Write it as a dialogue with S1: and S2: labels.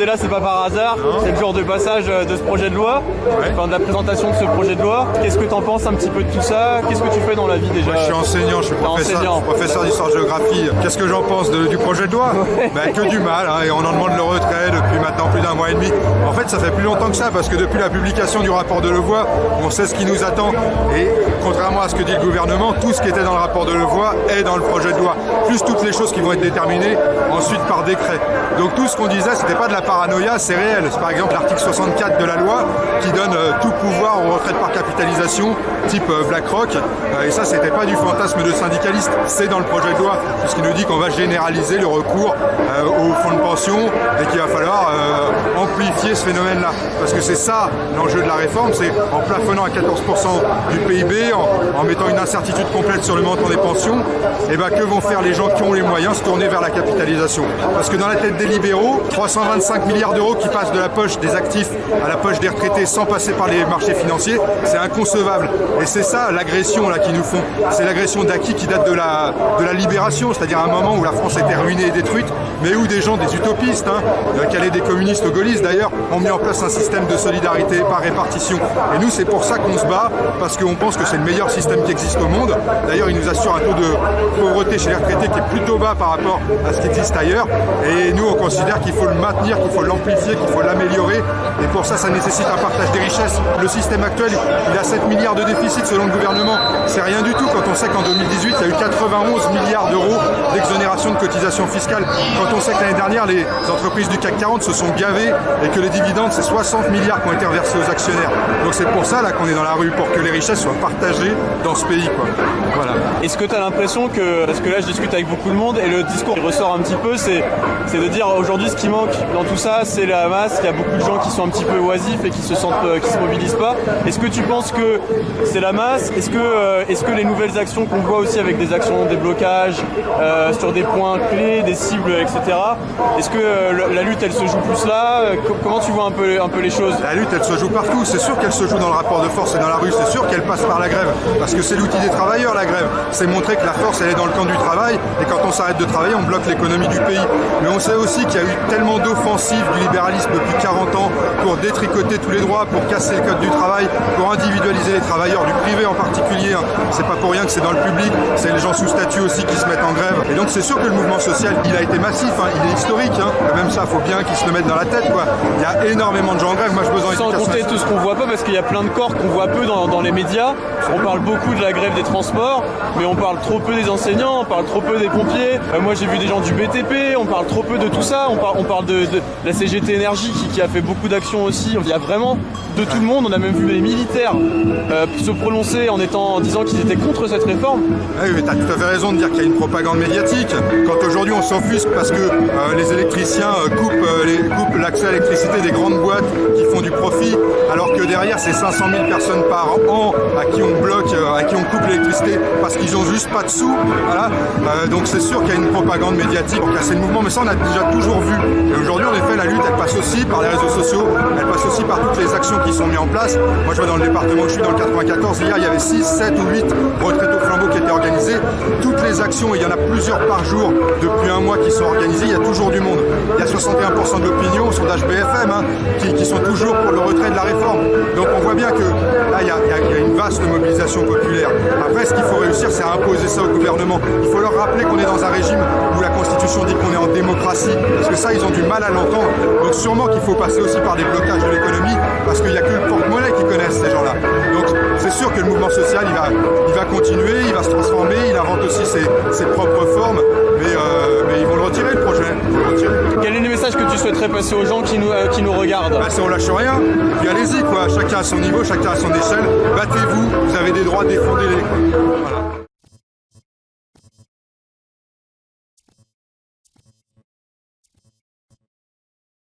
S1: t'es là, c'est pas par hasard. C'est le jour de passage de ce projet de loi, enfin de la présentation de ce projet de loi. Qu'est-ce que t'en penses un petit peu de tout ça? Qu'est-ce que tu fais dans la vie déjà?
S2: Moi, je suis enseignant, je suis professeur d'histoire-géographie. Qu'est-ce que j'en pense du projet de loi? Que du mal, hein, et on en demande le retrait depuis maintenant plus d'un mois et demi. En fait, ça fait plus longtemps que ça, parce que depuis la publication du rapport de Levoy, on sait ce qui nous attend. Et contrairement à ce que dit le gouvernement, tout ce qui était dans le rapport de Levoy est dans le projet de loi, plus toutes les choses qui vont être déterminées ensuite par décret. Donc tout ce qu'on disait, c'était pas de la paranoïa, c'est réel. C'est par exemple l'article 64 de la loi qui donne tout pouvoir aux retraites par capitalisation, type BlackRock. Et ça, c'était pas du fantasme de syndicaliste, c'est dans le projet de loi, puisqu'il nous dit qu'on va généraliser le recours aux fonds de pension et qu'il va falloir amplifier ce phénomène-là. Parce que c'est ça l'enjeu de la réforme, c'est en plafonnant à 14% du PIB, en mettant une incertitude complète sur le montant des pensions, et que vont faire les gens qui ont les moyens? Se tourner vers la capitalisation. Parce que dans la tête des libéraux, 325 milliards d'euros qui passent de la poche des actifs à la poche des retraités sans passer par les marchés financiers, c'est inconcevable. Et c'est ça l'agression là qu'ils nous font. C'est l'agression d'acquis qui date de la libération, c'est-à-dire un moment où la France était ruinée et détruite, mais où des gens, des utopistes, calés des communistes aux gaullistes d'ailleurs, ont mis en place un système de solidarité par répartition. Et nous, c'est pour ça qu'on se bat, parce qu'on pense que c'est le meilleur système qui existe au monde. D'ailleurs, il nous assure un taux de pauvreté chez les retraités qui est plutôt bas par rapport à ce qui existe ailleurs. Et nous, on considère qu'il faut le maintenir, qu'il faut l'amplifier, qu'il faut l'améliorer. Et pour ça, ça nécessite un partage des richesses. Le système actuel, il a 7 milliards de déficit selon le gouvernement. C'est rien du tout quand on sait qu'en 2018, il y a eu 91 milliards d'euros d'exonération de cotisations fiscales. Quand on sait que l'année dernière, les entreprises du CAC 40 se sont gavées et que les dividendes, c'est 60 milliards qui ont été reversés aux actionnaires. Donc c'est pour ça là qu'on est dans la rue, pour que les richesses soient partagées dans ce pays, quoi. Voilà.
S1: Est-ce que tu as l'impression que, parce que là je discute avec beaucoup de monde et le discours qui ressort un petit peu, c'est de dire aujourd'hui ce qui manque dans tout ça, c'est la masse. Il y a beaucoup de gens qui sont un petit peu oisifs et qui se mobilisent pas. Est-ce que tu penses que c'est la masse? Est-ce que les nouvelles actions qu'on voit aussi avec des actions de déblocage sur des points clés, des cibles, etc. Est-ce que la lutte elle se joue plus là? Comment tu vois un peu les choses?
S2: La lutte elle se joue partout. C'est sûr qu'elle se joue dans le rapport de force et dans la rue. C'est sûr qu'elle passe par la grève, parce que c'est l'outil des travailleurs, la grève. C'est montrer que la force elle est dans le camp du travail, et quand on s'arrête de travailler, on bloque l'économie du pays. Mais on sait aussi qu'il y a eu tellement d'offensives du libéralisme depuis 40 ans pour détricoter tous les droits, pour casser le code du travail, pour individualiser les travailleurs, du privé en particulier. C'est pas pour rien que c'est dans le public, c'est les gens sous statut aussi qui se mettent en grève. Et donc c'est sûr que le mouvement social, il a été massif, il est historique. Même ça, faut bien qu'ils se le mettent dans la tête, quoi. Il y a énormément de gens en grève. Moi, je besoin
S1: sans compter tout ce qu'on voit pas, parce qu'il y a plein de corps qu'on voit peu dans les médias. On parle beaucoup de la grève des transports, mais on parle trop peu des enseignants, on parle trop peu des pompiers. Moi, j'ai vu des gens du BTP, on parle trop peu de tout ça. On parle de la CGT Énergie qui a fait beaucoup d'actions aussi. Il y a vraiment de tout le monde. On a même vu les militaires se prononcer en disant qu'ils étaient contre cette réforme.
S2: Oui, mais tu as tout à fait raison de dire qu'il y a une propagande médiatique. Quand aujourd'hui on s'offusque parce que les électriciens coupent l'accès à l'électricité des grandes boîtes qui font du profit, alors que derrière c'est 500 000 personnes par an à qui on bloque, à qui on coupe l'électricité parce qu'ils ont juste pas de sous. Voilà. Donc c'est sûr qu'il y a une propagande médiatique pour casser le mouvement, mais ça on a déjà toujours vu. Et aujourd'hui en effet la lutte elle passe aussi par les réseaux sociaux, elle passe aussi par toutes les actions qui sont mises en place. Moi je vois dans le département où je suis, dans le 94, hier il y avait 6, 7 ou 8 retraites au flambeau qui étaient organisées. Toutes les actions, et il y en a plusieurs par jour depuis un mois qui sont organisées, il y a toujours du monde. Il y a 61% de l'opinion, sondage BFM, qui sont toujours pour le retrait de la réforme. Donc on voit bien que là il y a une vaste mobilisation populaire. Après ce qu'il faut réussir, c'est à imposer ça au gouvernement. Il faut leur rappeler qu'on est dans un régime où la Constitution dit qu'on est en démocratie, parce que ça ils ont du mal à l'entendre. Donc sûrement qu'il faut passer aussi par des blocages de l'économie, parce qu'il n'y a que le porte-monnaie qui connaissent ces gens-là. Donc c'est sûr que le mouvement social il va continuer, il va se transformer, il invente aussi ses propres formes, mais ils vont le retirer le projet.
S1: Quel est le message que tu souhaiterais passer aux gens qui nous regardent?
S2: C'est on lâche rien, puis allez-y quoi, chacun à son niveau, chacun à son échelle, battez-vous, vous avez des droits, défendez-les. Voilà.